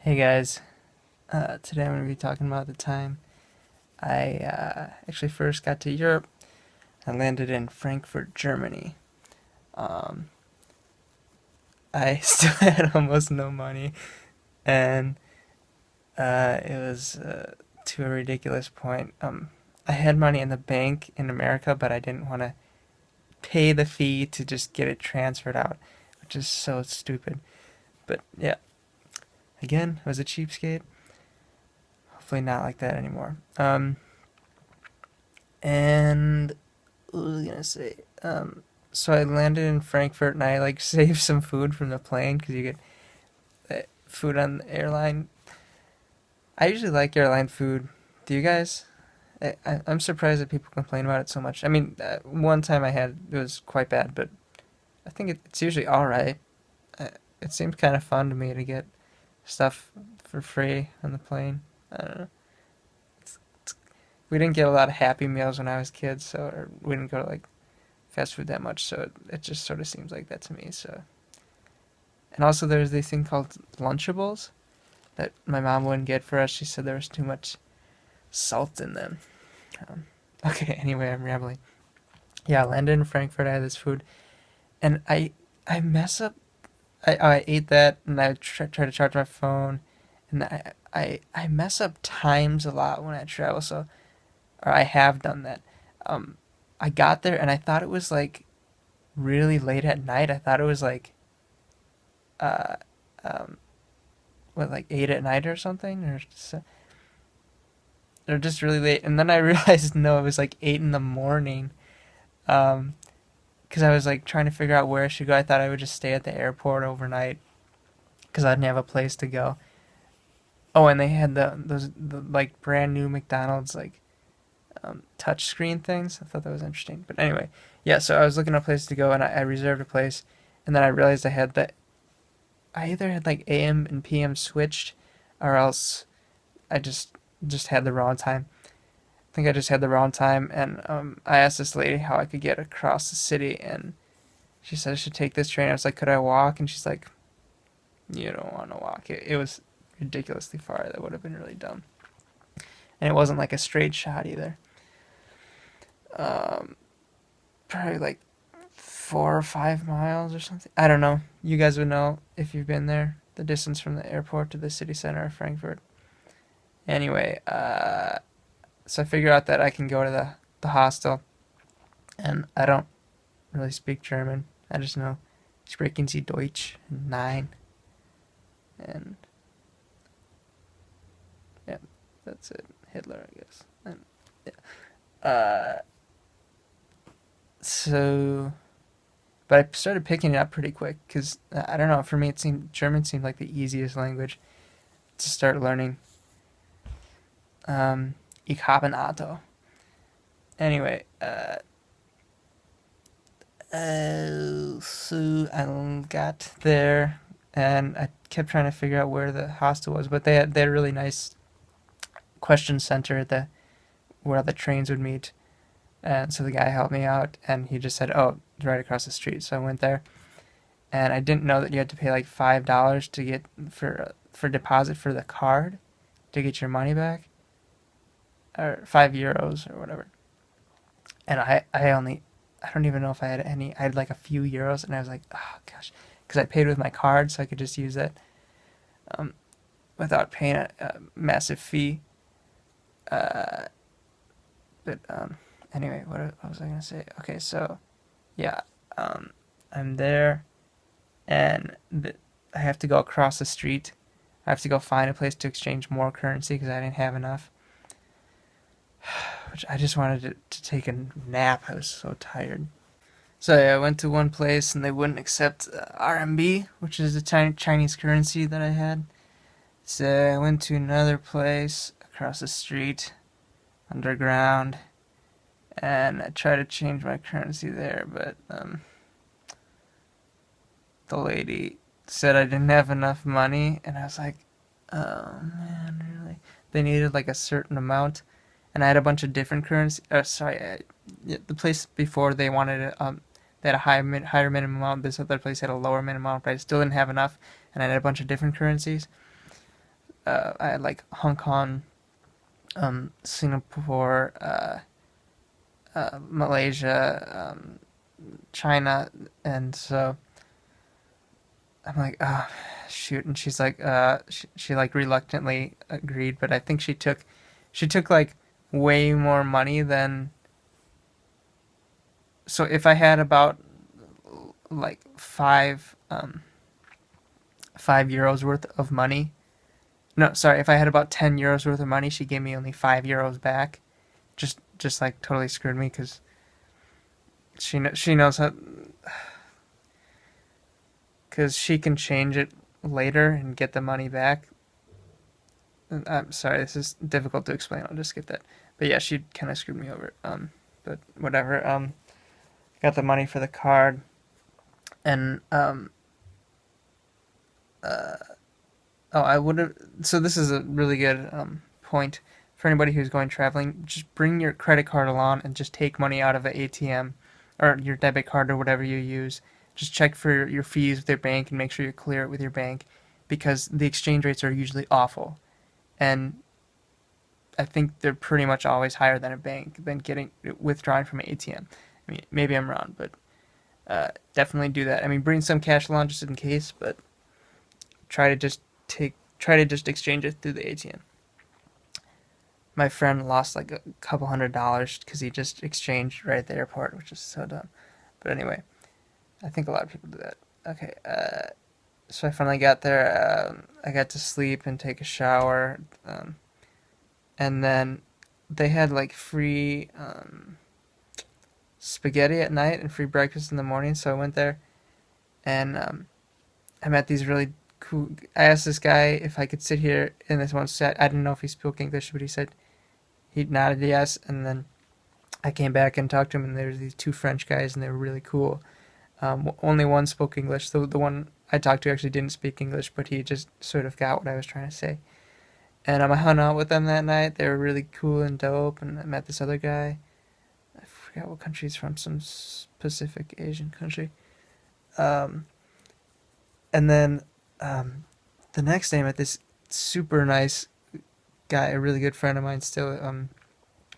Hey guys, today I'm going to be talking about the time I actually first got to Europe. I landed in Frankfurt, Germany. Um, I still had almost no money, and it was to a ridiculous point. I had money in the bank in America, but I didn't want to pay the fee to just get it transferred out, which is so stupid. But yeah, again, I was a cheapskate. Hopefully, not like that anymore. And what was I gonna say? So I landed in Frankfurt and I like saved some food from the plane because you get food on the airline. I usually like airline food. Do you guys? I'm surprised that people complain about it so much. I mean, one time I had it was quite bad, but I think it's usually all right. It seems kind of fun to me to get stuff for free on the plane. I don't know. It's, we didn't get a lot of Happy Meals when I was kids, so or we didn't go to like fast food that much, so it just sort of seems like that to me. So, and also there's this thing called Lunchables that my mom wouldn't get for us. She said there was too much salt in them. Um, okay, anyway, I'm rambling. Yeah, I landed in Frankfurt. I had this food, and I mess up. I ate that, and I try to charge my phone, and I mess up times a lot when I travel. So, or I have done that. Um, I got there and I thought it was like really late at night. I thought it was like uh, um, what, like 8 at night or something, or just really late. And then I realized no, it was like 8 in the morning. Um, because I was like trying to figure out where I should go. I thought I would just stay at the airport overnight because I didn't have a place to go. Oh, and they had the like brand new McDonald's like touch screen things. I thought that was interesting. But anyway, yeah. So I was looking at a place to go, and I reserved a place, and then I realized I either had like AM and PM switched, or else I just had the wrong time. I think I just had the wrong time, and I asked this lady how I could get across the city, and she said I should take this train. I was like, could I walk? And she's like, you don't want to walk. It was ridiculously far. That would have been really dumb, and it wasn't like a straight shot either. Um, Probably like 4 or 5 miles or something. I don't know. You guys would know if you've been there. The distance from the airport to the city center of Frankfurt. Anyway, so I figure out that I can go to the hostel, and I don't really speak German. I just know sprechen Sie Deutsch? Nein. And yeah, that's it. Hitler, I guess. And yeah. So, but I started picking it up pretty quick because I don't know. For me, it seemed German seemed like the easiest language to start learning. Ich habe ein Auto. Anyway, so I got there and I kept trying to figure out where the hostel was, but they had a really nice question center at the where the trains would meet, and so the guy helped me out, and he just said, "Oh, right across the street." So I went there, and I didn't know that you had to pay like $5 to get for deposit for the card to get your money back, or €5 or whatever. And I don't even know if I had any. I had like a few euros, and I was like, oh gosh, because I paid with my card, so I could just use that um, without paying a massive fee. Uh, but anyway, what was I gonna say? Okay, so yeah, um, I'm there, and I have to go across the street. I have to go find a place to exchange more currency because I didn't have enough. Which I just wanted to take a nap. I was so tired. So yeah, I went to one place and they wouldn't accept RMB, which is the Chinese currency that I had. So I went to another place across the street, underground, and I tried to change my currency there, but the lady said I didn't have enough money, and I was like, oh man, really? They needed like a certain amount, and I had a bunch of different currency. Sorry, yeah, the place before they had a higher minimum amount. This other place had a lower minimum amount, but I still didn't have enough, and I had a bunch of different currencies. I had like Hong Kong, Singapore, Malaysia, China, and so I'm like, oh, shoot, and she's like, she like reluctantly agreed, but I think she took like way more money than. So if I had about like 5 euros worth of money. No, sorry, if I had about 10 euros worth of money, she gave me only 5 euros back. Just like totally screwed me because she knows how, because she can change it later and get the money back. I'm sorry, this is difficult to explain. I'll just skip that. But yeah, she kind of screwed me over. But whatever. Got the money for the card, and oh, I would have. So this is a really good point for anybody who's going traveling. Just bring your credit card along and just take money out of the ATM or your debit card or whatever you use. Just check for your fees with your bank and make sure you clear it with your bank because the exchange rates are usually awful. And I think they're pretty much always higher than a bank than getting withdrawing from an ATM. I mean, maybe I'm wrong, but definitely do that. I mean, bring some cash along just in case, but try to just try to just exchange it through the ATM. My friend lost like a couple $100 because he just exchanged right at the airport, which is so dumb. But anyway, I think a lot of people do that. Okay, so I finally got there. I got to sleep and take a shower, and then they had like free spaghetti at night and free breakfast in the morning. So I went there and I met these really cool. I asked this guy if I could sit here in this one set. I didn't know if he spoke English, but he said he nodded yes. And then I came back and talked to him, and there were these two French guys, and they were really cool. Only one spoke English. The one I talked to actually didn't speak English, but he just sort of got what I was trying to say. And I hung out with them that night. They were really cool and dope. And I met this other guy. I forgot what country he's from. Some Pacific Asian country. Um, and then the next day I met this super nice guy, a really good friend of mine still,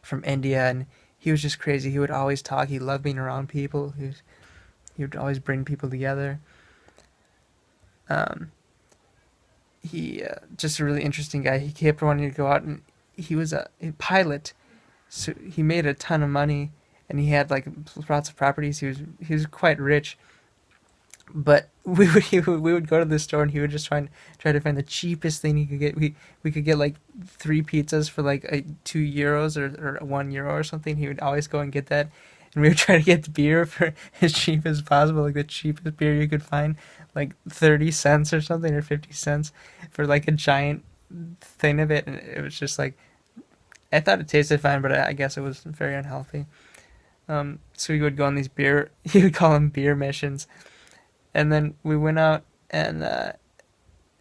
from India, and he was just crazy. He would always talk. He loved being around people. He would always bring people together. Um, he just a really interesting guy. He kept wanting to go out, and he was a pilot, so he made a ton of money, and he had like lots of properties. He was quite rich, but we would go to the store, and he would just try to find the cheapest thing he could get. We could get like three pizzas for like 2 euros or 1 euro or something. He would always go and get that, and we would try to get the beer for as cheap as possible, like the cheapest beer you could find, like 30 cents or something or 50 cents for like a giant thing of it, and it was just like I thought it tasted fine, but I guess it was very unhealthy. So we would go on these beer, he would call them beer missions, and then we went out and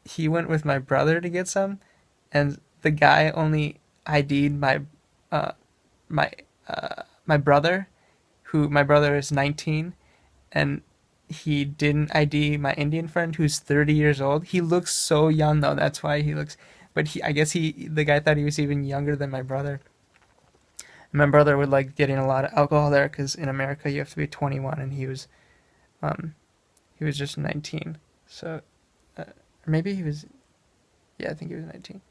he went with my brother to get some, and the guy only ID'd uh, my my brother, who my brother is 19, and he didn't ID my Indian friend who's 30 years old. He looks so young though. That's why he looks. But I guess the guy thought he was even younger than my brother. And my brother would like getting a lot of alcohol there because in America you have to be 21, and um, he was just 19. So, maybe he was, yeah, I think he was 19.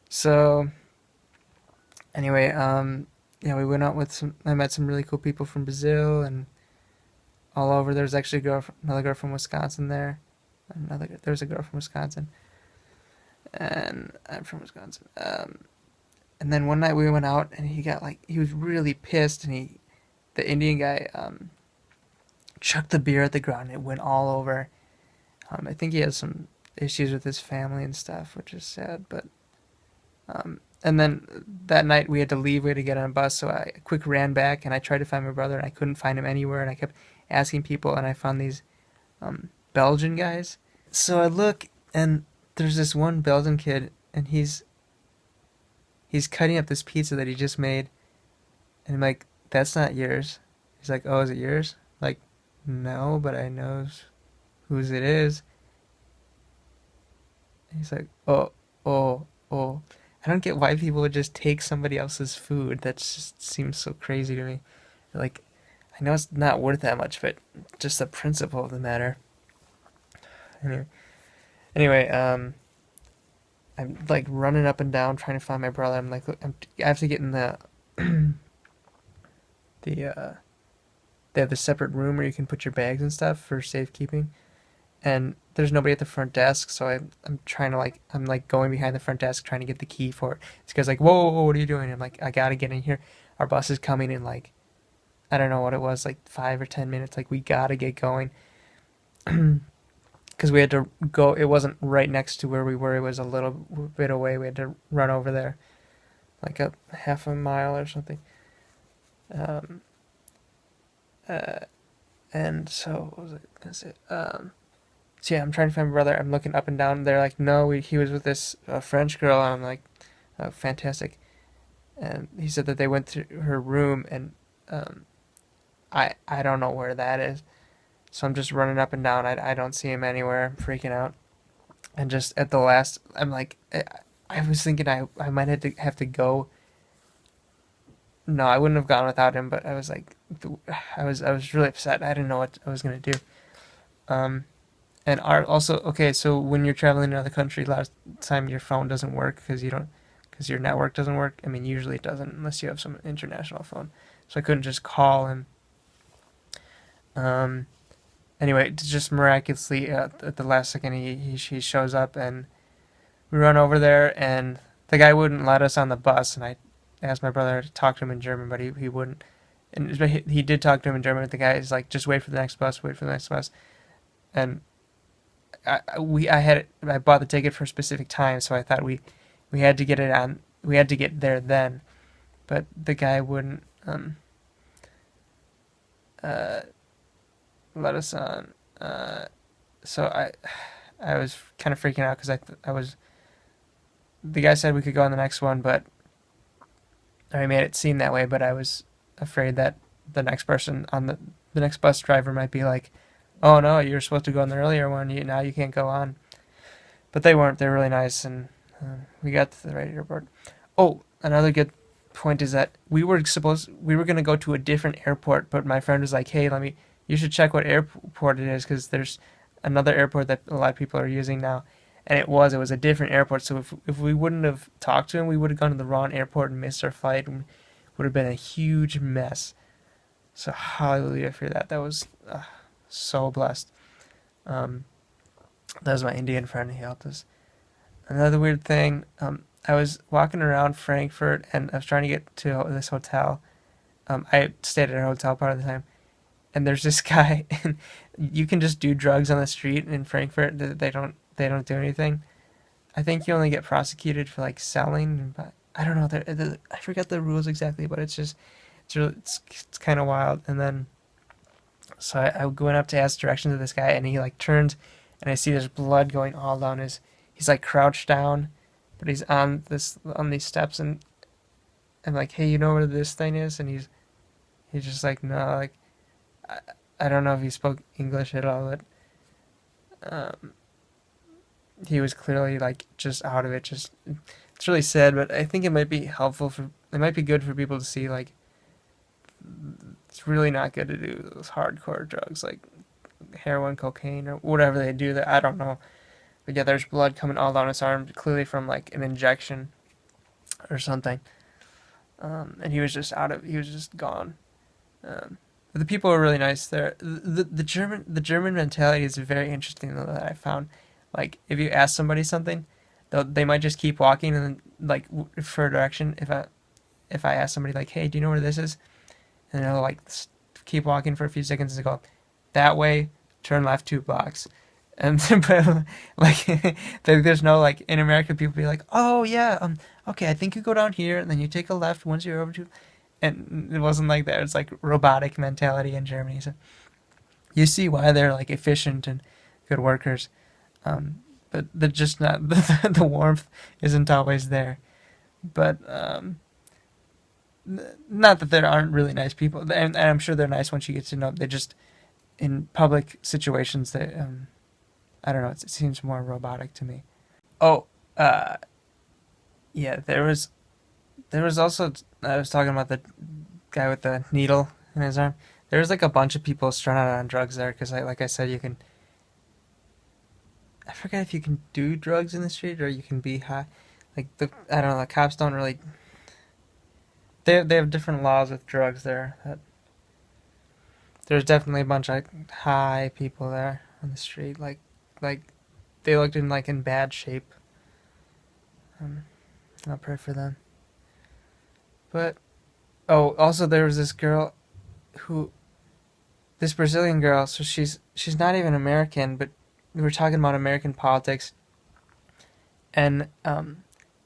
So, anyway, yeah, we went out with I met some really cool people from Brazil and all over. There was actually another girl from Wisconsin there. There was a girl from Wisconsin, and I'm from Wisconsin. And then one night we went out, and he was really pissed, and the Indian guy, chucked the beer at the ground, and it went all over. I think he has some issues with his family and stuff, which is sad, but, and then that night we had to leave, we had to get on a bus, so I quick ran back, and I tried to find my brother, and I couldn't find him anywhere, and I kept asking people, and I found these, Belgian guys. So I look, and there's this one Belgian kid, and he's cutting up this pizza that he just made, and I'm like, that's not yours. He's like, oh, is it yours? Like, no, but I know whose it is. And he's like, oh, Oh, oh. I don't get why people would just take somebody else's food. That just seems so crazy to me. Like, I know it's not worth that much, but just the principle of the matter. Anyway, anyway, I'm like running up and down trying to find my brother. I'm like, look, I have to get in the they have the separate room where you can put your bags and stuff for safekeeping. And there's nobody at the front desk, so I'm trying to like I'm like going behind the front desk trying to get the key for it. This guy's like, whoa, whoa, whoa, what are you doing? I'm like, I gotta get in here. Our bus is coming in like I don't know what it was, like 5 or 10 minutes. Like we gotta get going because we had to go. It wasn't right next to where we were. It was a little bit away. We had to run over there, like a half a mile or something. Um, uh, and so what was I gonna say? So yeah, I'm trying to find my brother. I'm looking up and down. They're like, no, he was with this French girl. And I'm like, oh, fantastic. And he said that they went to her room, and um, I don't know where that is. So I'm just running up and down. I don't see him anywhere. I'm freaking out. And just at the last, I'm like, I was thinking I might have to go. No, I wouldn't have gone without him, but I was like, I was really upset. I didn't know what I was gonna do. Um, And are also okay. So when you're traveling to another country, last time your phone doesn't work because you don't, because your network doesn't work. I mean, usually it doesn't unless you have some international phone. So I couldn't just call him. Um, anyway, just miraculously at the last second, he shows up and we run over there, and the guy wouldn't let us on the bus, and I asked my brother to talk to him in German, but he wouldn't. And he did talk to him in German, but the guy is like, just wait for the next bus, wait for the next bus, and I bought the ticket for a specific time, so I thought we had to get it on. We had to get there then, but the guy wouldn't uh, let us on. So I was kind of freaking out because I was the guy said we could go on the next one, but I made it seem that way. But I was afraid that the next person on the next bus driver might be like, "Oh no, you were supposed to go on the earlier one. Now you can't go on." But they weren't. They're really nice, and we got to the right airport. Oh, another good point is that we were gonna go to a different airport, but my friend was like, "Hey, you should check what airport it is because there's another airport that a lot of people are using now." And it was a different airport. So if we wouldn't have talked to him, we would have gone to the wrong airport and missed our flight, and would have been a huge mess. So hallelujah for that. That was so blessed. Um, that was my Indian friend. He helped us. Another weird thing. I was walking around Frankfurt and I was trying to get to this hotel. I stayed at a hotel part of the time, and there's this guy, and you can just do drugs on the street in Frankfurt. They don't do anything. I think you only get prosecuted for like selling, but I don't know. I forget the rules exactly, but it's kind of wild. And then so I went up to ask directions of this guy, and he like turns, and I see there's blood going all down his. He's like crouched down, but he's on these steps, and I'm like, hey, you know where this thing is? And he's just like, no, like I, I don't know if he spoke English at all, but um, he was clearly like just out of it. Just it's really sad, but I think it might be helpful for it might be good for people to see like it's really not good to do those hardcore drugs like heroin, cocaine, or whatever they do. That I don't know. But yeah, there's blood coming all down his arm, clearly from like an injection or something. And he was just gone. But the people were really nice there. The German mentality is very interesting though, that I found. Like if you ask somebody something, they might just keep walking and then like for a direction. If I ask somebody like, hey, do you know where this is? And they'll like keep walking for a few seconds and go that way, turn left 2 blocks. And but like there's no like in America people be like, oh yeah, okay, I think you go down here and then you take a left once you're over to, and it wasn't like that. It's like robotic mentality in Germany. So you see why they're like efficient and good workers, but they're just not the warmth isn't always there. But not that there aren't really nice people, and I'm sure they're nice once you get to know them. They just in public situations they I don't know. It seems more robotic to me. Oh, yeah, there was also, I was talking about the guy with the needle in his arm. There was like a bunch of people strung out on drugs there because like I said, you can. I forget if you can do drugs in the street or you can be high. Like I don't know. The cops don't really. They have different laws with drugs there. There's definitely a bunch of high people there on the street. Like they looked in bad shape. Um, I'll pray for them. But oh, also there was this girl who this Brazilian girl. So she's not even American, but we were talking about American politics, and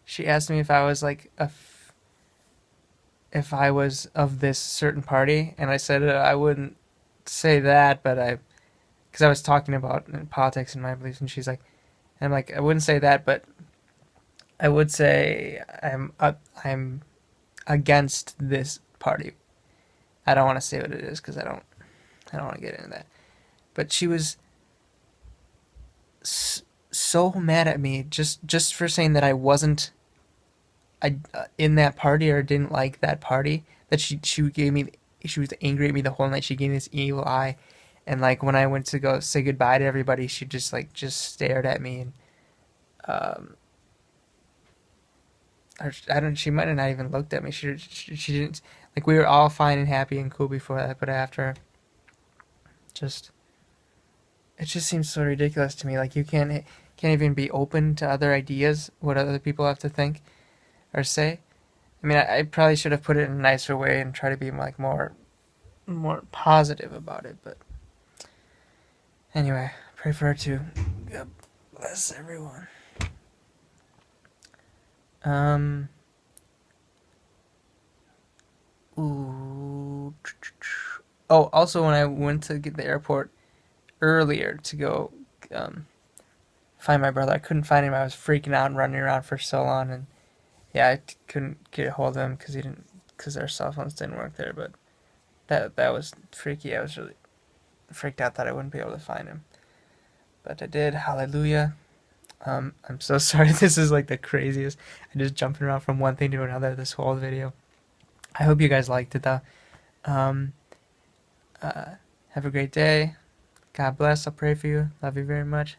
she asked me if I was like if I was of this certain party, and I said I wouldn't say that, but because I was talking about politics and my beliefs, and she's like, and I'm like, I wouldn't say that, but I would say I'm against this party. I don't want to say what it is because I don't want to get into that. But she was so mad at me just for saying that I wasn't in that party or didn't like that party that she was angry at me the whole night. She gave me this evil eye, and like when I went to go say goodbye to everybody, she just stared at me and um or I don't she might have not even looked at me. She didn't like we were all fine and happy and cool before that, but after just it just seems so ridiculous to me. Like you can't even be open to other ideas, what other people have to think or say. I mean, I probably should have put it in a nicer way and try to be like more positive about it. But anyway, pray for her too. God bless everyone. Um. Ooh. Oh, also when I went to get the airport earlier to go um, find my brother, I couldn't find him. I was freaking out and running around for so long, and yeah, couldn't get a hold of him because he didn't because our cell phones didn't work there. But that was freaky. I was really freaked out that I wouldn't be able to find him, but I did. Hallelujah. I'm so sorry. This is like the craziest. I just jumping around from one thing to another this whole video. I hope you guys liked it though. Um, have a great day. God bless. I'll pray for you. Love you very much.